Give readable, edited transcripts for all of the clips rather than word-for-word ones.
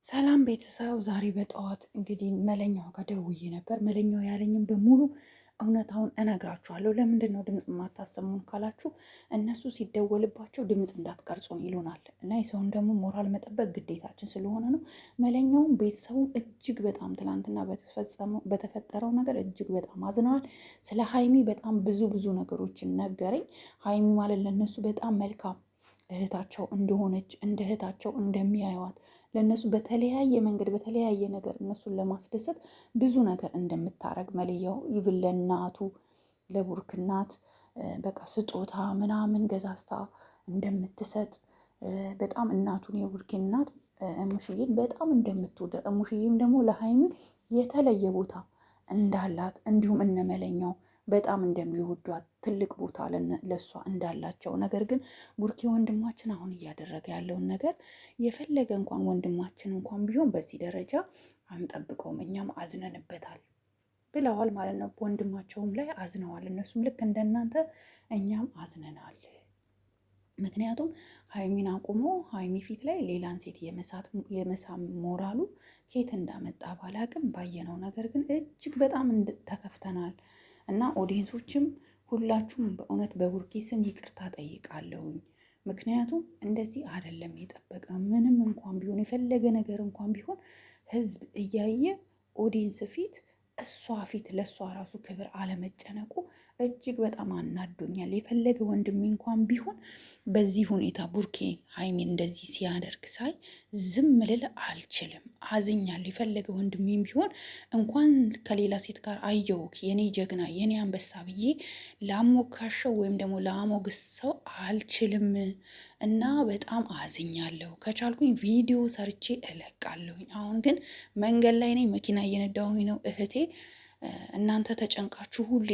ሰላም ቤተሰብ፣ ዛሬ በጠዋት እንግዲህ መለኛው ጋር ደውዬ ነበር። መለኛው ያለኝም በሙሉ እውነታውን እነግራችኋለሁ። ለምንድን ነው ድምፅ የማታሰሙን ካላችሁ፣ እነሱ ሲደወልባቸው ድምፅ እንዳትቀርጹን ይሉናል እና የሰውን ደግሞ ሞራል መጠበቅ ግዴታችን ስለሆነ ነው። መለኛውም ቤተሰቡም እጅግ በጣም ትላንትና በተፈጠረው ነገር እጅግ በጣም አዝነዋል። ስለ ሀይሚ በጣም ብዙ ነገሮችን ነገረኝ። ሀይሚ ማለት ለነሱ በጣም መልካም እህታቸው እንደሆነች እንደ እህታቸው እንደሚያዩዋት ለእነሱ በተለያየ መንገድ በተለያየ ነገር እነሱን ለማስደሰት ብዙ ነገር እንደምታረግ መልያው ይብል ለእናቱ ለቡርክ እናት በቃ ስጦታ ምናምን ገዛዝታ እንደምትሰጥ በጣም እናቱን የቡርኬ እናት እሙሽዬን በጣም እንደምትወደ እሙሽዬም ደግሞ ለሀይሚ የተለየ ቦታ እንዳላት እንዲሁም እነመለኛው በጣም እንደሚወዷት ትልቅ ቦታ ለእሷ እንዳላቸው፣ ነገር ግን ቡርኬ ወንድማችን አሁን እያደረገ ያለውን ነገር የፈለገ እንኳን ወንድማችን እንኳን ቢሆን በዚህ ደረጃ አንጠብቀውም፣ እኛም አዝነንበታል ብለዋል ማለት ነው። በወንድማቸውም ላይ አዝነዋል። እነሱም ልክ እንደናንተ እኛም አዝነናል። ምክንያቱም ሀይሚን አቁሞ ሀይሚ ፊት ላይ ሌላን ሴት የመሳም ሞራሉ ኬት እንዳመጣ ባላቅም ባየነው ነገር ግን እጅግ በጣም ተከፍተናል እና ኦዲየንሶችም ሁላችሁም በእውነት በቡርኬ ስም ይቅርታ ጠይቃለሁኝ። ምክንያቱም እንደዚህ አይደለም የጠበቅነው። ምንም እንኳን ቢሆን የፈለገ ነገር እንኳን ቢሆን ህዝብ እያየ ኦዲየንስ ፊት እሷ ፊት ለእሷ ራሱ ክብር አለመጨነቁ እጅግ በጣም አናዶኛል። የፈለገ ወንድሜ እንኳን ቢሆን በዚህ ሁኔታ ቡርኬ ሀይሚን እንደዚህ ሲያደርግ ሳይ ዝም ልል አልችልም። አዝኛል። የፈለገ ወንድሜም ቢሆን እንኳን ከሌላ ሴት ጋር አየውክ የኔ ጀግና የኔ አንበሳ ብዬ ላሞካሸው ወይም ደግሞ ላሞግሰው አልችልም እና በጣም አዝኛለሁ። ከቻልኩኝ ቪዲዮ ሰርቼ እለቃለሁኝ። አሁን ግን መንገድ ላይ ነኝ፣ መኪና እየነዳሁኝ ነው። እህቴ እናንተ ተጨንቃችሁ ሁሌ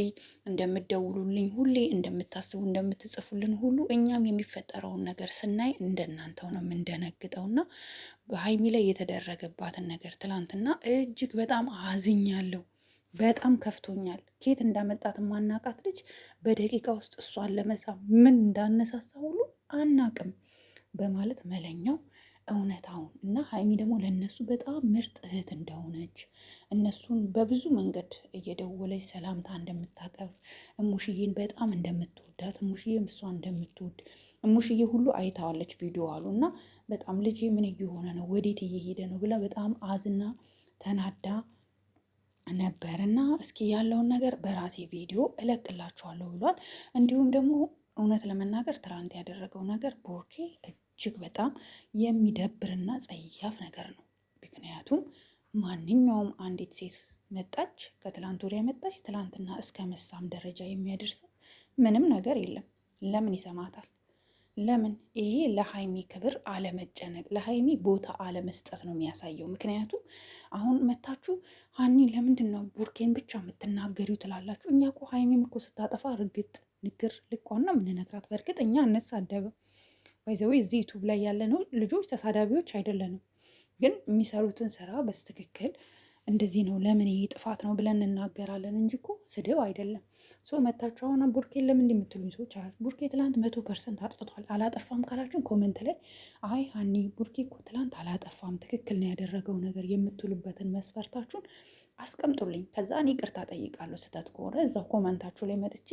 እንደምትደውሉልኝ ሁሌ እንደምታስቡ እንደምትጽፉልን ሁሉ እኛም የሚፈጠረውን ነገር ስናይ እንደናንተው ነው የምንደነግጠው እና በሀይሚ ላይ የተደረገባትን ነገር ትላንትና እጅግ በጣም አዝኛለሁ። በጣም ከፍቶኛል። ኬት እንዳመጣት ማናቃት ልጅ በደቂቃ ውስጥ እሷን ለመሳም ምን እንዳነሳሳ ሁሉ አናቅም በማለት መለኛው እውነታውን እና ሀይሚ ደግሞ ለእነሱ በጣም ምርጥ እህት እንደሆነች እነሱን በብዙ መንገድ እየደወለች ሰላምታ እንደምታቀርብ እሙሽዬን በጣም እንደምትወዳት እሙሽዬም እሷ እንደምትወድ እሙሽዬ ሁሉ አይታዋለች ቪዲዮ አሉ እና በጣም ልጄ ምን እየሆነ ነው ወዴት እየሄደ ነው ብላ በጣም አዝና ተናዳ ነበር እና እስኪ ያለውን ነገር በራሴ ቪዲዮ እለቅላችኋለሁ ብሏል። እንዲሁም ደግሞ እውነት ለመናገር ትናንት ያደረገው ነገር ቡርኬ እጅግ በጣም የሚደብርና ጸያፍ ነገር ነው። ምክንያቱም ማንኛውም አንዲት ሴት መጣች፣ ከትላንት ወዲያ መጣች፣ ትላንትና እስከ መሳም ደረጃ የሚያደርሰው ምንም ነገር የለም። ለምን ይሰማታል? ለምን? ይሄ ለሀይሚ ክብር አለመጨነቅ፣ ለሀይሚ ቦታ አለመስጠት ነው የሚያሳየው። ምክንያቱም አሁን መታችሁ ሀኒ ለምንድን ነው ቡርኬን ብቻ የምትናገሪው ትላላችሁ። እኛ እኮ ሀይሚም እኮ ስታጠፋ እርግጥ ንግር ልኳና የምንነግራት። በእርግጥ እኛ እንሳደብም ወይዘዊ እዚህ ዩቱብ ላይ ያለነው ልጆች ተሳዳቢዎች አይደለንም፣ ግን የሚሰሩትን ስራ በስትክክል እንደዚህ ነው ለምን ይሄ ጥፋት ነው ብለን እንናገራለን እንጂ እኮ ስድብ አይደለም። ሶ መታችሁ አሁን ቡርኬን ለምን እንደምትሉኝ ሰዎች አላችሁ። ቡርኬ ትላንት 100% አጥፍቷል። አላጠፋም ካላችሁን ኮመንት ላይ አይ ሀኒ ቡርኬ እኮ ትላንት አላጠፋም ትክክል ነው ያደረገው ነገር የምትሉበትን መስፈርታችሁን አስቀምጡልኝ። ከዛ እኔ ይቅርታ ጠይቃለሁ። ስህተት ከሆነ እዛው ኮመንታችሁ ላይ መጥቼ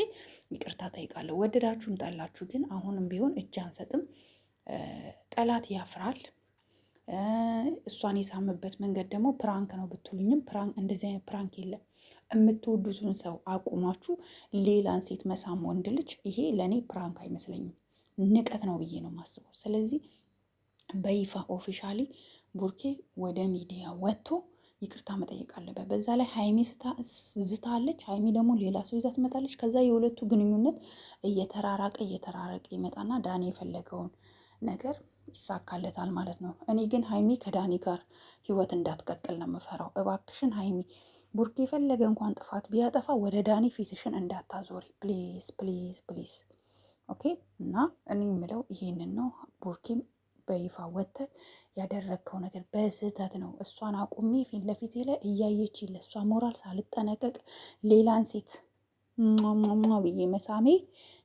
ይቅርታ ጠይቃለሁ። ወደዳችሁም ጠላችሁ ግን አሁንም ቢሆን እጅ አንሰጥም። ጠላት ያፍራል። እሷን የሳምበት መንገድ ደግሞ ፕራንክ ነው ብትሉኝም እንደዚህ አይነት ፕራንክ የለም። የምትወዱትን ሰው አቁማችሁ ሌላን ሴት መሳም ወንድ ልጅ፣ ይሄ ለእኔ ፕራንክ አይመስለኝም፣ ንቀት ነው ብዬ ነው የማስበው። ስለዚህ በይፋ ኦፊሻሊ ቡርኬ ወደ ሚዲያ ወጥቶ ይቅርታ መጠየቅ አለበት። በዛ ላይ ሀይሚ ዝታለች። ሀይሚ ደግሞ ሌላ ሰው ይዛ ትመጣለች። ከዛ የሁለቱ ግንኙነት እየተራራቀ ይመጣና ዳኒ የፈለገውን ነገር ይሳካለታል ማለት ነው። እኔ ግን ሀይሚ ከዳኒ ጋር ህይወት እንዳትቀጥል ነው የምፈራው። እባክሽን ሀይሚ ቡርኬ የፈለገ እንኳን ጥፋት ቢያጠፋ ወደ ዳኒ ፊትሽን እንዳታዞሪ ፕሊዝ ፕሊዝ ፕሊዝ። ኦኬ። እና እኔ የምለው ይሄንን ነው። ቡርኬም በይፋ ወጥተህ ያደረግከው ነገር በስህተት ነው። እሷን አቁሜ ፊት ለፊቴ ላይ እያየች ለእሷ ሞራል ሳልጠነቀቅ ሌላን ሴት ብዬ መሳሜ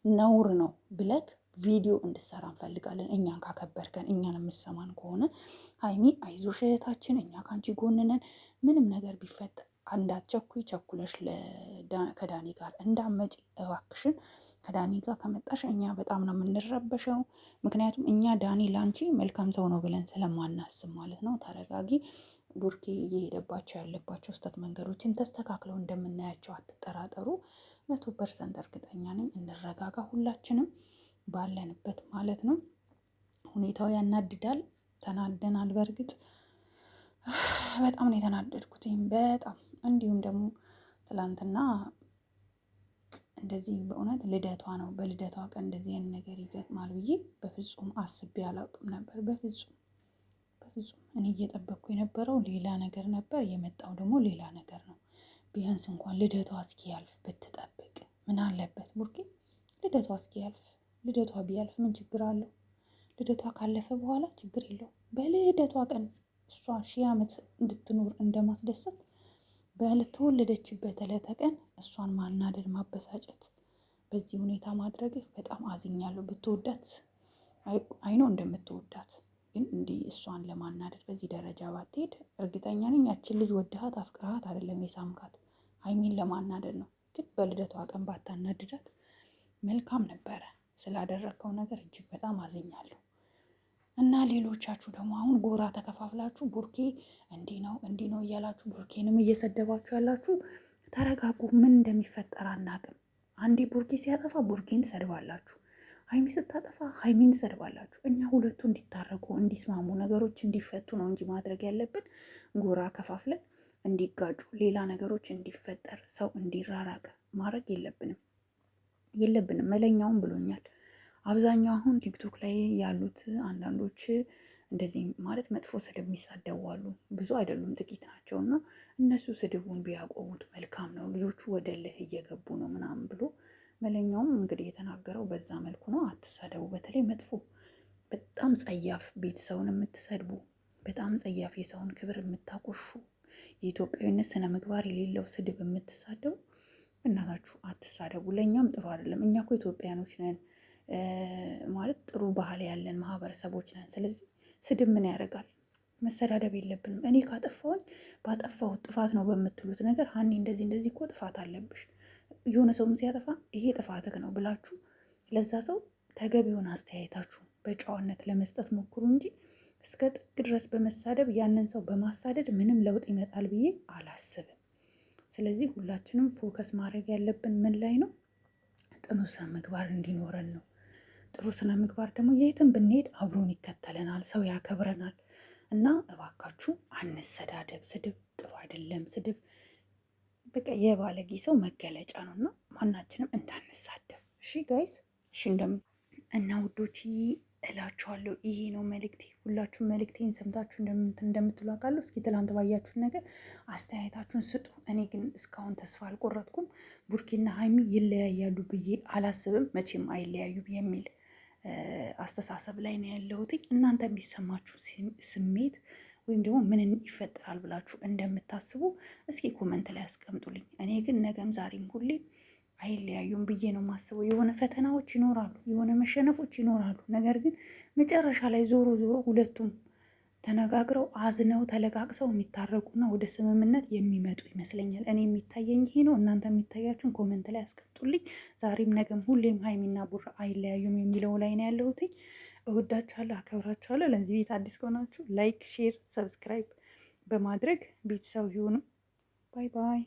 ነውር ነው ብለክ ቪዲዮ እንድሰራ እንፈልጋለን። እኛን ካከበርከን፣ እኛን የምሰማን ከሆነ ሀይሚ አይዞሽ እህታችን፣ እኛ ከአንቺ ጎን ነን። ምንም ነገር ቢፈጠር እንዳትቸኩይ፣ ቸኩለሽ ከዳኒ ጋር እንዳመጪ እባክሽን። ከዳኒ ጋር ከመጣሽ እኛ በጣም ነው የምንረበሸው። ምክንያቱም እኛ ዳኒ ላንቺ መልካም ሰው ነው ብለን ስለማናስብ ማለት ነው። ተረጋጊ። ቡርኬ እየሄደባቸው ያለባቸው ስህተት መንገዶችን ተስተካክለው እንደምናያቸው አትጠራጠሩ። 100% እርግጠኛ ነኝ። እንረጋጋ ሁላችንም ባለንበት ማለት ነው። ሁኔታው ያናድዳል። ተናደናል። በእርግጥ በጣም ነው የተናደድኩት። በጣም እንዲሁም ደግሞ ትላንትና እንደዚህ በእውነት ልደቷ ነው። በልደቷ ቀን እንደዚህ አይነት ነገር ይገጥማል ብዬ በፍጹም አስቤ አላውቅም ነበር። በፍጹም እኔ እየጠበቅኩ የነበረው ሌላ ነገር ነበር፣ የመጣው ደግሞ ሌላ ነገር ነው። ቢያንስ እንኳን ልደቷ እስኪያልፍ ብትጠብቅ ምን አለበት ቡርኬ? ልደቷ እስኪያልፍ፣ ልደቷ ቢያልፍ ምን ችግር አለው? ልደቷ ካለፈ በኋላ ችግር የለውም። በልደቷ ቀን እሷ 1000 ዓመት እንድትኖር እንደማስደሰት በተወለደችበት ዕለተ ቀን እሷን ማናደድ፣ ማበሳጨት፣ በዚህ ሁኔታ ማድረግህ በጣም አዝኛለሁ። ብትወዳት አይኖ እንደምትወዳት ግን እንዲህ እሷን ለማናደድ በዚህ ደረጃ ባትሄድ እርግጠኛ ነኝ ያችን ልጅ ወድሃት አፍቅርሃት አይደለም የሳምካት፣ ሀይሚን ለማናደድ ነው። ግን በልደቷ ቀን ባታናድዳት መልካም ነበረ። ስላደረግከው ነገር እጅግ በጣም አዝኛለሁ። እና ሌሎቻችሁ ደግሞ አሁን ጎራ ተከፋፍላችሁ ቡርኬ እንዲህ ነው እያላችሁ ቡርኬንም እየሰደባችሁ ያላችሁ ተረጋጉ። ምን እንደሚፈጠር አናቅም። አንዴ ቡርኬ ሲያጠፋ ቡርኬን ትሰድባላችሁ፣ ሀይሚ ስታጠፋ ሀይሚን ትሰድባላችሁ። እኛ ሁለቱ እንዲታረቁ እንዲስማሙ፣ ነገሮች እንዲፈቱ ነው እንጂ ማድረግ ያለብን ጎራ ከፋፍለን እንዲጋጩ፣ ሌላ ነገሮች እንዲፈጠር፣ ሰው እንዲራራቅ ማድረግ የለብንም። መለኛውን ብሎኛል። አብዛኛው አሁን ቲክቶክ ላይ ያሉት አንዳንዶች እንደዚህ ማለት መጥፎ ስድብ የሚሳደቡ አሉ። ብዙ አይደሉም፣ ጥቂት ናቸው። እና እነሱ ስድቡን ቢያቆሙት መልካም ነው። ልጆቹ ወደ እልህ እየገቡ ነው ምናምን ብሎ መለኛውም እንግዲህ የተናገረው በዛ መልኩ ነው። አትሳደቡ። በተለይ መጥፎ በጣም ጸያፍ ቤተሰውን የምትሰድቡ፣ በጣም ጸያፍ የሰውን ክብር የምታቆሹ፣ የኢትዮጵያዊነት ስነ ምግባር የሌለው ስድብ የምትሳደቡ እናታችሁ አትሳደቡ። ለእኛም ጥሩ አይደለም። እኛ እኮ ኢትዮጵያኖች ነን ማለት ጥሩ ባህል ያለን ማህበረሰቦች ነን። ስለዚህ ስድብ ምን ያደርጋል? መሰዳደብ የለብንም። እኔ ካጠፋሁኝ ባጠፋሁት ጥፋት ነው በምትሉት ነገር ሀኒ እንደዚህ እኮ ጥፋት አለብሽ፣ የሆነ ሰውም ሲያጠፋ ይሄ ጥፋትህ ነው ብላችሁ ለዛ ሰው ተገቢውን አስተያየታችሁ በጨዋነት ለመስጠት ሞክሩ እንጂ እስከ ጥግ ድረስ በመሳደብ ያንን ሰው በማሳደድ ምንም ለውጥ ይመጣል ብዬ አላስብም። ስለዚህ ሁላችንም ፎከስ ማድረግ ያለብን ምን ላይ ነው? ጥሩ ስነ ምግባር እንዲኖረን ነው። ጥሩ ስነ ምግባር ደግሞ የትም ብንሄድ አብሮን ይከተለናል፣ ሰው ያከብረናል። እና እባካችሁ አንሰዳደብ። ስድብ ጥሩ አይደለም። ስድብ በቃ የባለጌ ሰው መገለጫ ነው እና ማናችንም እንዳንሳደብ። እሺ ጋይስ፣ እሺ እና ውዶች እላችኋለሁ። ይሄ ነው መልእክቴ። ሁላችሁም መልእክቴን ሰምታችሁ እንደምትሉ አውቃለሁ። እስኪ ትላንት ባያችሁን ነገር አስተያየታችሁን ስጡ። እኔ ግን እስካሁን ተስፋ አልቆረጥኩም። ቡርኬና ሀይሚ ይለያያሉ ብዬ አላስብም። መቼም አይለያዩም የሚል አስተሳሰብ ላይ ነው ያለሁት። እናንተ የሚሰማችሁ ስሜት ወይም ደግሞ ምን ይፈጠራል ብላችሁ እንደምታስቡ እስኪ ኮመንት ላይ አስቀምጡልኝ። እኔ ግን ነገም ዛሬም ሁሌ አይለያዩም ብዬ ነው የማስበው። የሆነ ፈተናዎች ይኖራሉ፣ የሆነ መሸነፎች ይኖራሉ። ነገር ግን መጨረሻ ላይ ዞሮ ሁለቱም ተነጋግረው አዝነው ተለቃቅሰው የሚታረቁና ወደ ስምምነት የሚመጡ ይመስለኛል። እኔ የሚታየኝ ይሄ ነው። እናንተ የሚታያችሁን ኮመንት ላይ አስቀምጡልኝ። ዛሬም ነገም ሁሌም ሀይሚና ቡራ አይለያዩም የሚለው ላይ ነው ያለሁት። እወዳችኋለሁ፣ አከብራችኋለሁ። ለዚህ ቤት አዲስ ከሆናችሁ ላይክ፣ ሼር፣ ሰብስክራይብ በማድረግ ቤተሰብ ይሁኑ። ባይ ባይ።